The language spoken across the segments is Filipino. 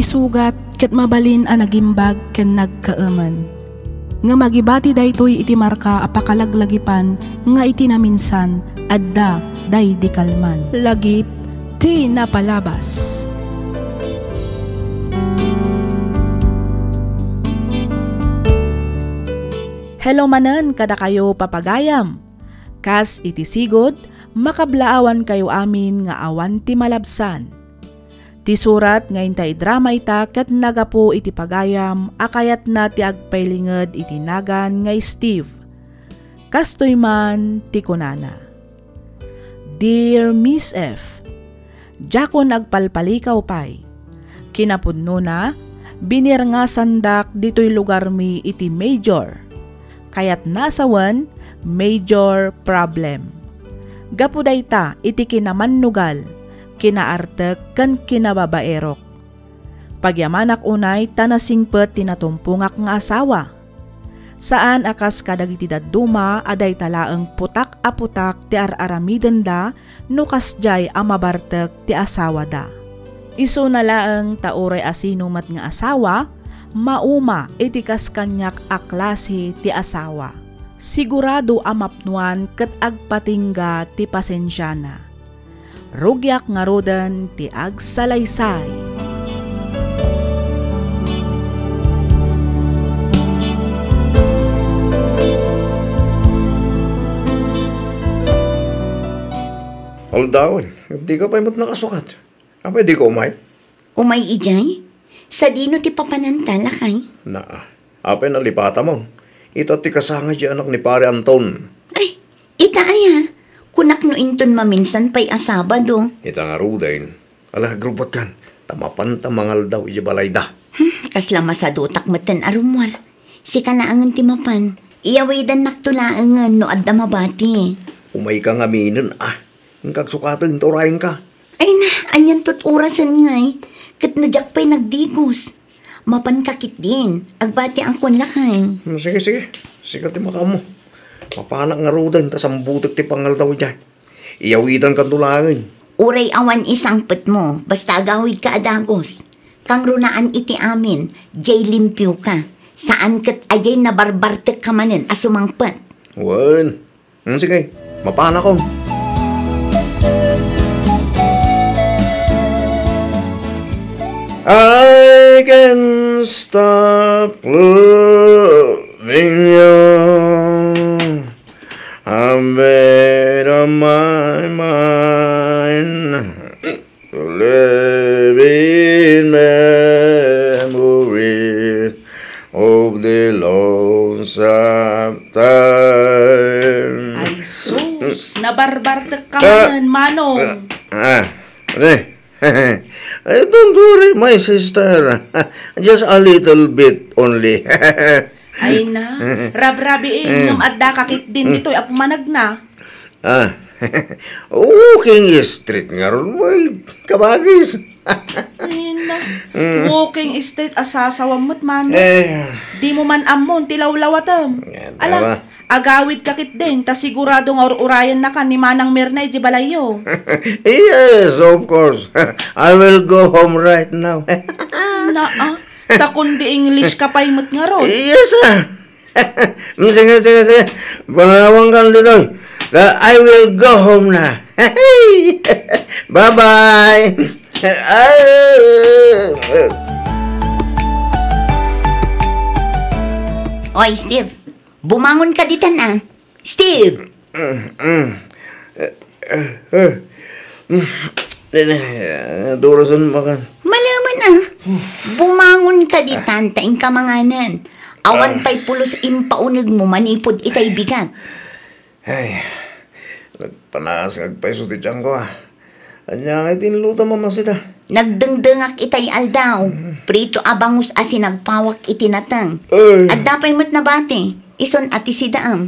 isugat ket mabalin a nagimbag ken nagkaaman. Nga magibati daytoy iti marka apakalaglagipan nga iti naminsan adda day di kalman. Lagip ti napalabas. Hello manen kada kayo papagayam. Kas iti sigod makablaawan kayo amin nga awan ti malabsan. Ti surat nga intay drama ita ket nagapo iti pagayam akayat na ti agpailinged iti nagan nga Steve. Kastoy man ti kunana. Dear Miss F, Jakon agpalpalikaw pay. Kinapudno na, binir nga sandak dito'y lugar mi iti major. Kayat nasawan, major problem. Gapuday ta iti kinamannugal, kinaartek ken kinababaerok. Pagyamanak unay tanasingpet tinatumpungak nga asawa. Saan akas kadagiti dadduma aday talaeng putak-aputak ti ar-aramiden da no kasjay amabartek ti asawa da. Isu na laeng tauray asinumat nga asawa, mauma iti kas kanyak aklase ti asawa. Sigurado amapnuan ket agpatingga ti pasensyana. Rugyak nga rodan ti agsalaysay. Aldawan, di ka pa imot nakasukat. Apa di ko umay? Umay ijay? Sa dino ti papanantala kay? Apa nalipata mo? Ito ti kasanga di anak ni pare Anton. Ay, ita aya. Kunak no inton maminsan pa'y asabado. Ita nga rudain. Ala, grubot kan. Tamapan tamangal daw iya balay da. Kasla masadutak matan arumwar. Si kalaangan timapan. Iyawidan naktulaangan no adda mabati. Umay ka nga minin Ang kagsukatan torayin ka. Ay na, anyan tot orasan ngay. Kat nadyak pa'y nagdigos. Mapan kakit din. Agbati ang kunlakay. Sige. Sige ti makamo. Mapanak nga rudan, tas ang butik ti pangal daw dyan. Iyawidan ka tulangin. Uray awan isang pet mo, basta agawid ka adagos. Kang runaan iti amin, jay limpyo ka. Saan kat ajay nabarbartek ka manin, asumang pet. Wan. Sige, mapanak ko. I can stop loving you. I'm made up my mind to live in memories of the lonesome time. Ay sus, nabarbartek ka man, manong. Don't worry, my sister. Just a little bit only. Ay na, rab-rabi ngam adda kakit din dito'y apumanag na. Walking street nga ron, may kabagis. Ay na, walking street asasawam mo't man. Di mo man amon, tilawlawatam. Alam, agawid kakit din, ta sigurado nga urayan na ka ni Manang Mirnay di balayo. Yes, of course. I will go home right now. Ta kundi English ka pa'y mo't nga ron. Yes, Sige. Panawang ka dito. I will go home na. Bye-bye. Oy, Steve. Bumangon ka ditan Steve! Durasan makan. Malaman Bumangon ka ditan, taing kamanganan. Awan pa'y pulos impaunig mo manipod itay bigat. Ay, nagpanas agpaiso ti tiyang ko Anya nga tinluta mamasita. Nagdengdengak itay aldaw. Prito abangus asi nagpawak itinatang. At dapay mat na bate. Ison ati si daam.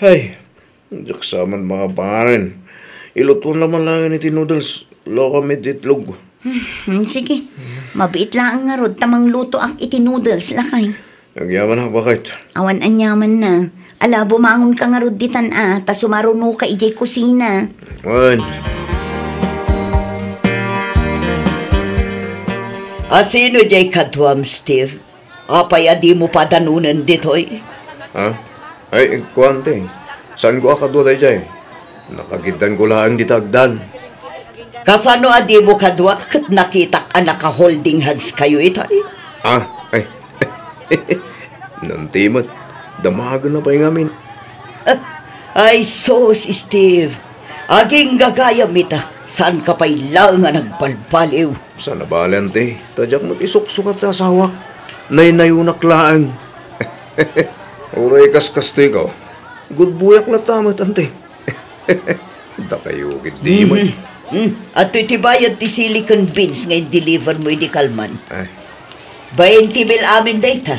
Ay, jaksaman mga pangarin. Ilutuan naman lang iti noodles. Loka med itlog. Sige, mabiit lang nga rod. Tamang luto ak iti noodles lakay. Nagyaman ako bakit? Awan anyaman na. Ala, bumangon ka nga rod ditan ta sumaruno ka ijay kusina. Sino jay kadwam, Steve? Apay adi mo padanunan ditoy? Ha? Ay, kuwante. Saan ko akadwa tayo dyan? Nakagitan ko lang ditagdan. Kasano adi mo kadwa kat nakitak naka-holding hands kayo itoy? Ah, ay. Nantimat. Damagan na pa yung amin. Ay sos, Steve. Aging gagayam ita. Saan ka pa'y lang nga nagbalbaliw? Sana ba, ante? Tadyak mo't isuksukat na sawak. Nay-nayunak laang. Uray kaskas to ikaw. Good buyak na tamat, ante. Da kayo, hindi mo. At itibayad ti silicon beans ngayon deliver mo di kalman. Ay. 20 mil amin data.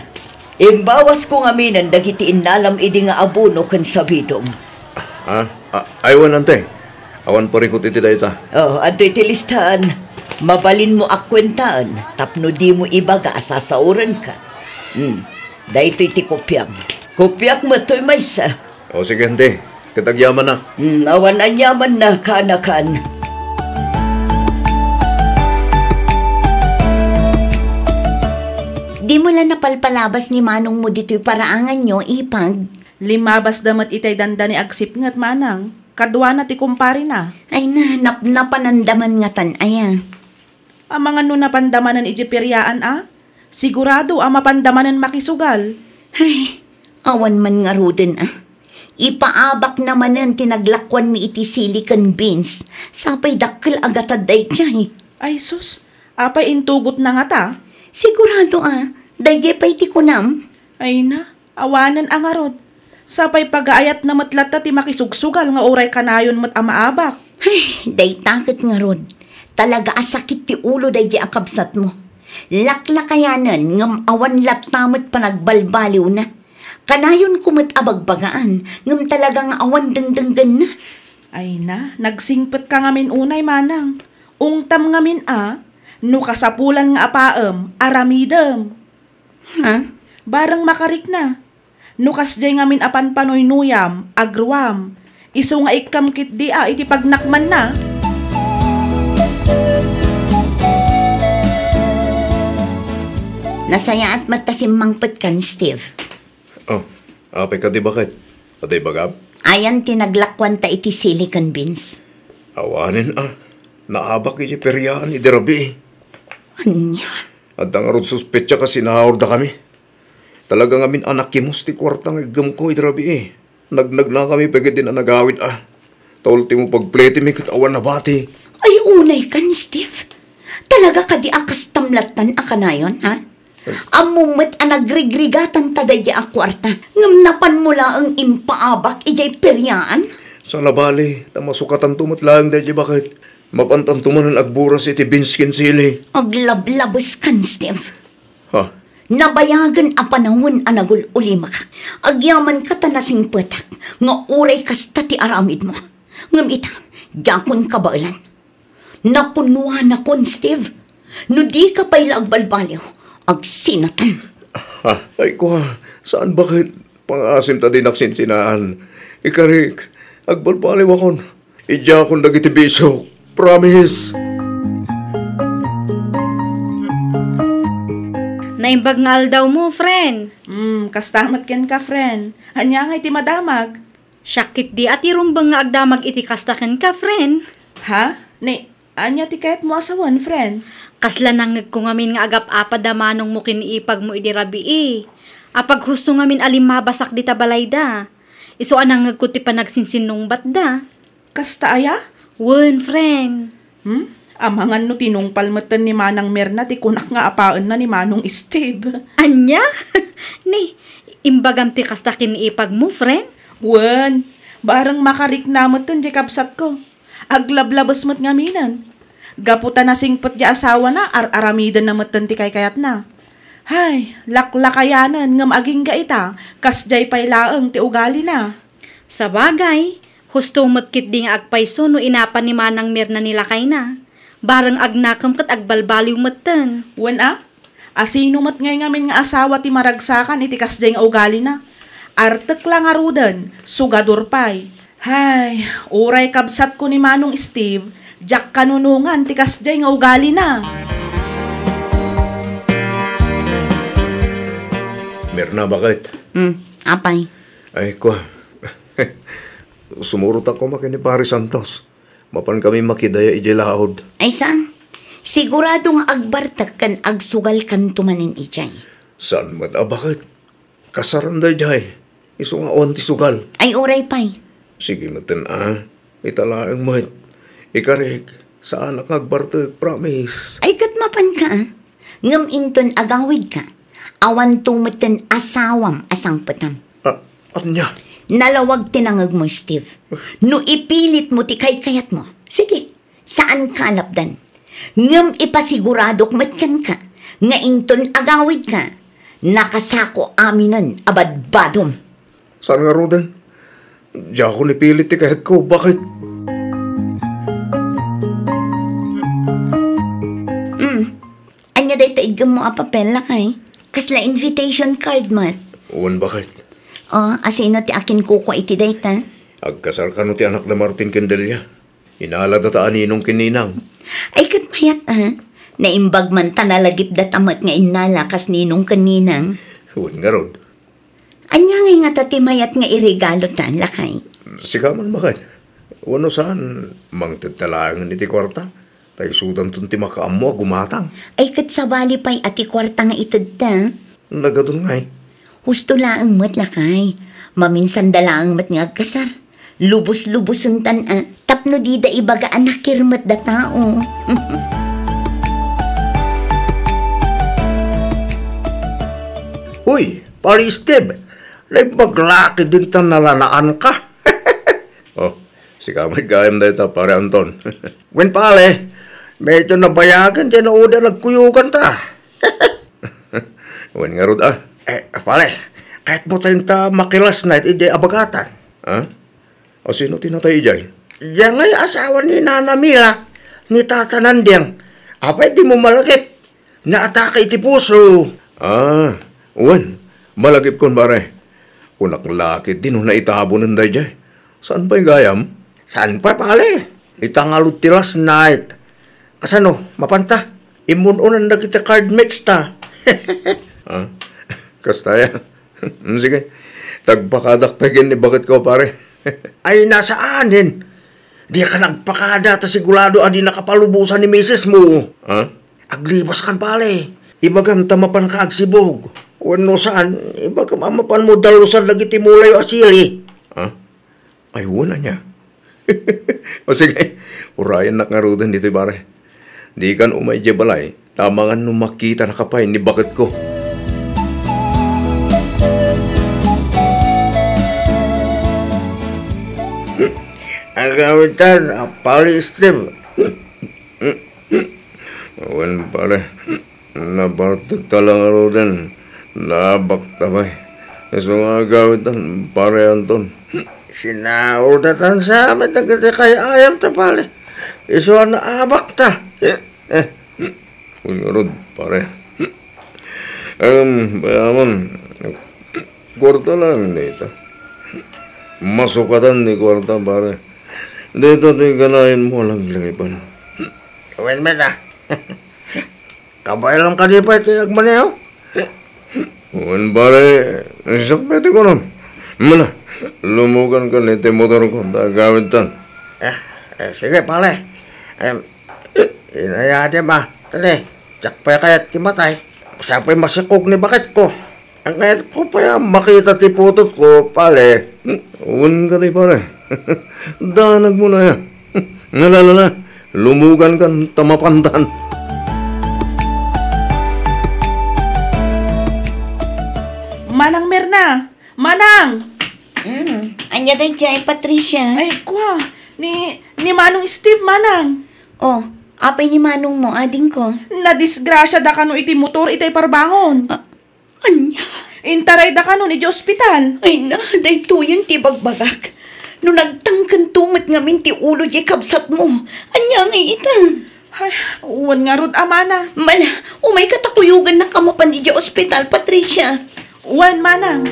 Imbawas ko nga minan dagiti inalam idi nga abono kan sabidong. Aywan, ante. Awan pa rin ko titi dayta. At iti listahan. Mabalin mo akwentaan. Tapno di mo ibaga asasauran ka. Dahito iti kopyak. Kopyak mo to'y maysa. O sige, ante. Katagyaman na. Awan anyaman na kanakan. Di mo lang napalpalabas ni Manong mo dito'y paraangan nyo, ipag. Limabas damat itay danda ni agsip ngat manang. Kadwa na ti kumpari na. Ay napanandaman nga tan, aya. Ang mga napandamanan ijiperyaan sigurado ang mapandamanan makisugal. Ay, awan man nga ruden Ipaabak naman ang tinaglakwan mi iti silicon beans. Sapay dakkel agatad day tiyay. Ay sus, apay intugot na nga ta. Sigurado dayjay pa'y ti kunam. Ay na, awanan ang arod. Sapay pag-aayat na matlata ti makisugsugal nga oray kanayon mat amaabak. Ay, day takot nga rod. Talaga asakit ti ulo dayjay akabsat mo. Laklakayanan ngam awan latamot pa nagbalbaliw na. Kanayon kumit abagbagaan ngam talagang awan dengdenggan na. Ay na, nagsingpet ka ngamin unay manang. Ungtam ngamin no kasapulan nga apaem, aramidem. Ha? Barang makarik na. Nukas jay ngamin apan panoy nuyam, agruam. Isu nga ikam kit di iti pagnakman na. Nasaya at matasimmangpet kan, Steve. Apay ka di bakit? Atay bagab? Ayan tinaglakwan ta iti silicon beans. Awanin naabak iti peryaan iti rabi. Anya? At ang arod suspetsa kasi nahaorda kami. Talagang amin anak kimos ti kwartang igam ko idrabi Nagnag na kami pagkat din na nagawid Tawalti mo pagplete mi katawan na bati. Ay unay kan, Steve. Talaga ka di akas tamlatan akanayon, ha? Amumit nagrigrigatan tadaya akwarta. Ngamnapan mula ang impaabak ijay peryaan. Sa labali, tamasukatan tumatlang dahil bakit? Mapantan tumanan agburas iti binskin sili. Aglablabas kan, Steve. Ha? Nabayagan a panahon anagul ulima ka. Agyaman ka tanasing petak. Nga uray kasta ti aramid mo. Ngam ita, jakon kabailan. Napunuhan na kon, Steve. No di ka pa'y agbalbaliw. Agsinatan. Ay ko saan bakit? Pangasim ta din aksinsinaan. Ikarik, agbalbaliw akon. Idya akong nagitibisok. Promise. Naimbag nga aldaw mo, friend. Kastamat ken ka, friend. Anya nga iti madamag. Syakit di at irumbang nga agdamag iti kastaken ka, friend. Ha? Anya ti kahit mo asawan, friend. Kasla nangag ko ngamin nga agap-apa damanong mo kiniipag mo iti rabi Apag husto ngamin alimabasak di tabalayda. Iso anangag ko ti panagsinsinong batda. Kasta aya? Wen, friend. Amangan no tinungpal matan ni Manang Merna ti kunak nga apaan na ni Manong Steve. Anya? Ni, imbagam ti kasta kiniipag mo, friend? Wen, barang makarik na matan di kapsat ko. Aglablabas mat ngaminan. Gaputan na singpot di asawa na, aramidan na matan ti kayat na. Hay, laklakayanan ngam aging gaita, kasjay paylaang ti ugali na. Sa bagay, husto matkit di nga agpayso no inapan ni Manang Merna nila kay na. Barang agnakam kat agbalbaliw matan. Wen asino mat ngay ngamin nga asawa ti maragsakan iti kasjay nga ugali na. Artek lang arudan, sugador pay. Hay, uray kabsat ko ni Manong Steve, jak kanunungan ti kasjay nga ugali na. Na bakit? Apay. Ay, ko. Sumurot ako makini Pari Santos. Mapan kami makidaya ijilahod. Ay saan? Siguradong agbartak kan agsugal kan tumanin ijay. Saan mat? Bakit? Kasaranday jay. Iso nga on ti sugal. Ay oray pay. Sige natin Italaang mat. Ikarik. Saan ang agbartak? Promise. Ay katmapan ka Ngam inton agawid ka. Awan tumatan asawam asang patam. Anya? Nalawag tinangag mo, Steve. No ipilit mo ti kayat mo. Sige, saan ka alapdan? Ngam ipasiguradok matkan ka. Nga inton agawid ka. Nakasako aminan abadbadom. Saan nga Roden? Diya ako nipilit ti kahit ko. Bakit? Anya day taigam mo a papel na kay. Kasla invitation card mat. Uwan bakit? Asino ti akin kuko iti data? Agkasal ka no ti anak na Martin Candelia. Inalad at aninong kininang. Ay kat mayat Naimbag man tanalagip datamat nga inalakas ninong kaninang. Uwan nga Rod. Anya ngay nga tati mayat nga irigalo tan lakay. Sigaman bakit? Uwan saan? Mang tagtalaan ni ti kwarta. Tay sudan tun ti makaamo gumatang. Ay kat sabali pa'y ati kwarta nga itadta. Nagadun nga Husto laang mat lakay. Maminsan dalaang mat nga agkasar. Lubos-lubos ang tapno di da ibaga anakirmat da tao. Uy, Pari Steve. Naipaglaki din ta nalanaan ka. Si kamay gayam na ito, Pare Anton. Gwen pale, medyo nabayagan dyan na uda nagkuyugan ta. Gwen nga Rod pale, kahit mo tayong ta makilas na iti abagatan. O sino tinatay ijay? Yan ngay asawa ni Nana Mila, ni Tata Nandiang. Apay di mo malagip, naatake iti puso. Uwan, malagip kon bare. Kunak lakit din na itabo ng dayjay. Saan pa yung gayam? Saan pa pale? Itangalot ti last night. Kasano, mapanta? Imununan na kita card mates ta. Kastaya. Sige. Tagpakadak pa ni bakit ko pare. Ay nasaanin? Di ka nagpakada ta sigurado adi nakapalubusan ni misis mo. Aglibas kan pale. Ibagam tamapan ka agsibog. Wano saan? Ibagam amapan mo dalusan lagi timulay o asili. Ay wala niya. O sige. Urayan na nga Roden dito pare. Di kan umay balay. Tamangan nung makita na kapay ni bakit ko. Ang gawitan, Pari Steve. Awan pare, nabartag talang Roden. Labak tabay. So nga gawitan, Pare Anton. Sinaudatan sa amin na kita kay ayam ta pare. Iso na abak ta. Rod, pare. Bayaman, kwarta lang dito. Masukatan ni kwarta, pare. Dito di ganahin mo lang langipan. Kawin mo na. Kabay lang ka di pa iti agmaniyaw. Uwan pare, nasakpete ko nun. Muna, lumugan ka niti motor ko, gawin tan. Sige pare. Inayade ba? Tali, jakpay kaya't timatay. Siyapay masikog ni bakit ko. Ang kayat ko pa makita ti putot ko, pare. Uwan ka di pare. Danag mo na yan. Nalala, lumugan kan tamapandan. Manang Merna! Manang! Anya day jay, Patricia. Ay, kwa! Ni Manong Steve, Manang! Apay ni Manong mo, ading ko. Nadisgrasya da kano iti motor, itay parbangon. Anya? Intaray da kano iti ospital. Ay na, day tuyan ti bagbagak. No nagtangkan tumat nga min ti ulo di kabsat mo. Anya nga ita. Ay, uwan nga Rod, Manang. Mala, umay katakuyugan na kamapan di ospital, Patricia. Uwan, Manang.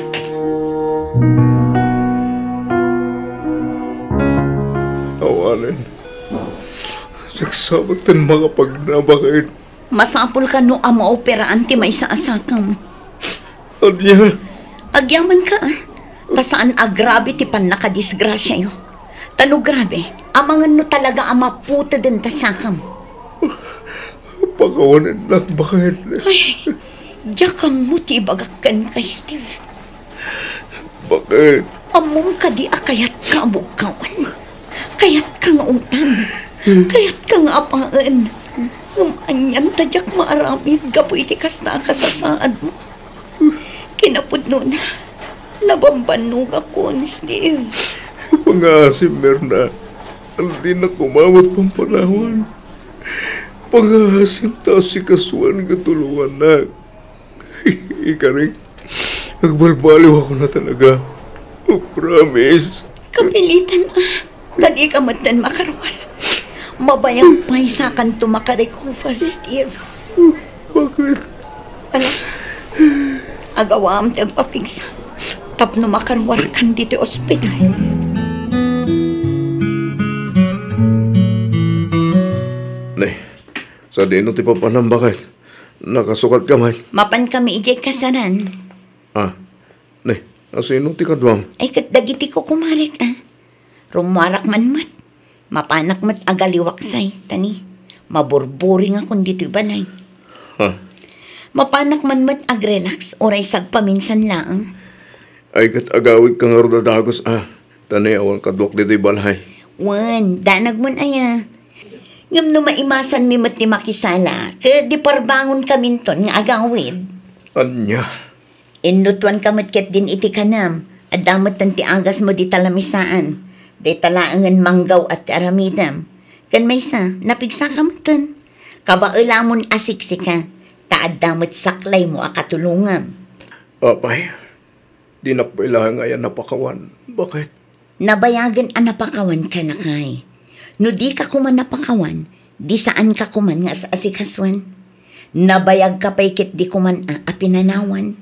Awanin. Sagsabot ng mga pagnabakain. Masapol ka no ama operaan ti may saasakam. Anya, Agyaman ka ah. Ta saan agrabe ti pan nakadisgrasya yo. Tano grabe, amangan no talaga ang maputa din ta sakam. Pakawanan lang, bakit? Ay, jakam mo ti ibagakan kay Steve. Bakit? Among ka di akayat ka abukawan. Kayat ka nga utan. Kayat ka nga apaan. Anyan tadyak maaramid gapo itikas na kasasaad mo. Kinapudno na. Nabambanog ako ni Steve. Pangasim, Merna. Hindi na kumawat pang panahon. Pangasim tayo si kasuan katulungan na. Ikaring, nagbalbaliw ako na talaga. Oh, promise. Kapilitan ah. Tadi ka matan makarwal. Mabayang paisakan to makarecover, Steve. Bakit? Ano? Agawam tagpapigsa. Tapno makarwal kan dito ospital. Nay, sa dino ti papanam, bakit? Nakasukat ka, Mike. Mapan kami ijay kasaran. Ah, nay, asino ti kadwam? Ay katdagiti ko kumarik ah. Rumarak man mat. Mapanak mat agaliwaksay, tani. Maburburing akong dito balay. Ha? Mapanak man mat agrelax, oray sagpaminsan laang. Ay kat agawid kang ardadagos, Tani, awan kadwak dito'y balay. Wan, danag mon aya. Ngam no maimasan mi mat ni makisala, kaya di parbangon kaminton nga agawid. Anya? Inutuan kamat ket din iti kanam, at damat ti agas mo di talamisaan. Di talaangan manggaw at aramidam. Kan may sa, napigsa kamatan. Kabailamon asiksika, taad damat saklay mo akatulungam. Apay, di nakpailangan nga yan napakawan. Bakit? Nabayagan ang napakawan ka lakay. No di ka kuman napakawan, di saan ka kuman nga sa asikaswan. Nabayag ka pa'y kit di kuman apinanawan.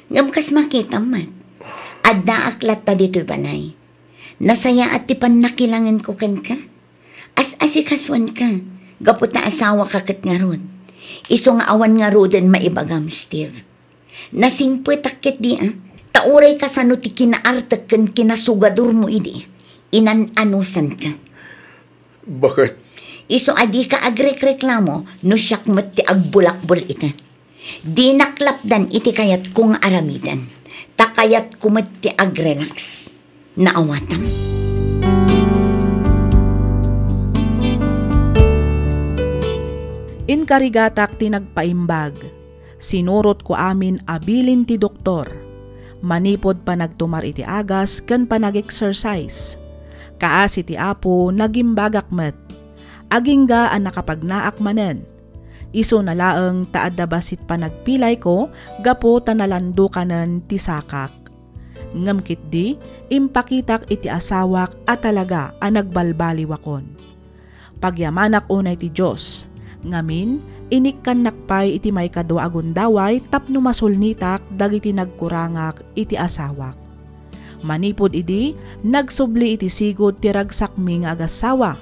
Ngam kas makita mat. Adda aklat ta dito'y balay. Nasaya at tipan nakilangan ko kan ka. As asikaswan ka. Gapot na asawa ka kat nga rod. Iso nga awan nga roden maibagam, Steve. Nasingpet akit di Tauray ka sa no ti kinaartak kan kinasugadur mo idi. Inananusan ka. Bakit? Iso adi ka agrek-reklamo no siyak mat ti agbulakbul ita. Di naklapdan iti kayat kong aramidan. Takayat kumat ti agrelax. Naawatam. Inkarigatak ti nagpaimbag. Sinurot ko amin abilin ti doktor. Manipod pa nagtumar iti agas ken pa nag-exercise. Kaas iti apo nagimbagak met. Agingga ang nakapagnaak manen. Iso na laeng taadda basit pa nagpilay ko gapo tanalando kanen ti sakak. Ngamkit di, impakitak iti asawak at talaga ang nagbalbaliwakon. Pagyamanak unay ti Diyos, ngamin, inikkan nakpay iti may kadwa agundaway tapno masulnitak dagiti nagkurangak iti asawak. Manipod idi, nagsubli iti sigod ti ragsakmi nga agasawa.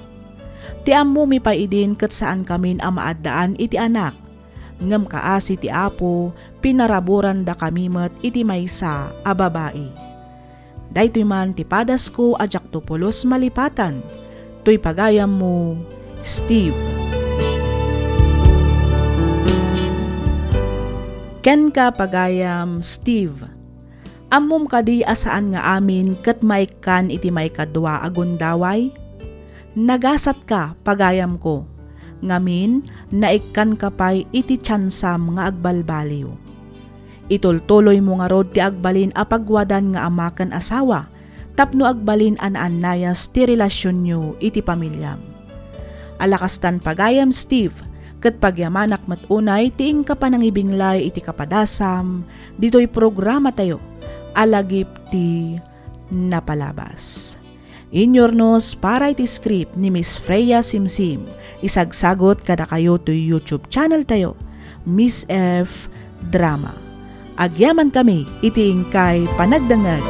Ti ammo mi pa idin ket saan kamin ang maaddaan iti anak. Ngem kaasi ti apo, pinaraburan da kami met iti maysa a babae. Daytoy man ti padas ko ajak to pulos malipatan. Toy pagayam mo, Steve. Ken ka pagayam, Steve. Ammom kadi asaan nga amin ket maikkan iti may kadwa agundaway? Nagasat ka pagayam ko. Ngamin, naikkan kapay iti tsansam nga agbalbaliw. Itultuloy mo nga rod ti agbalin apagwadan nga amakan asawa, tapno agbalin an-anayas ti relasyon nyo iti pamilyam. Alakastan pagayam, Steve, ket pagyamanak matunay tiing ka pa nang ibinglay iti kapadasam, dito'y programa tayo, alagip ti napalabas. Inyornos para iti script ni Miss Freya Simsim. Isagsagot kada kayo to YouTube channel tayo, Miss F Drama. Agyaman kami iti ingkay panagdangag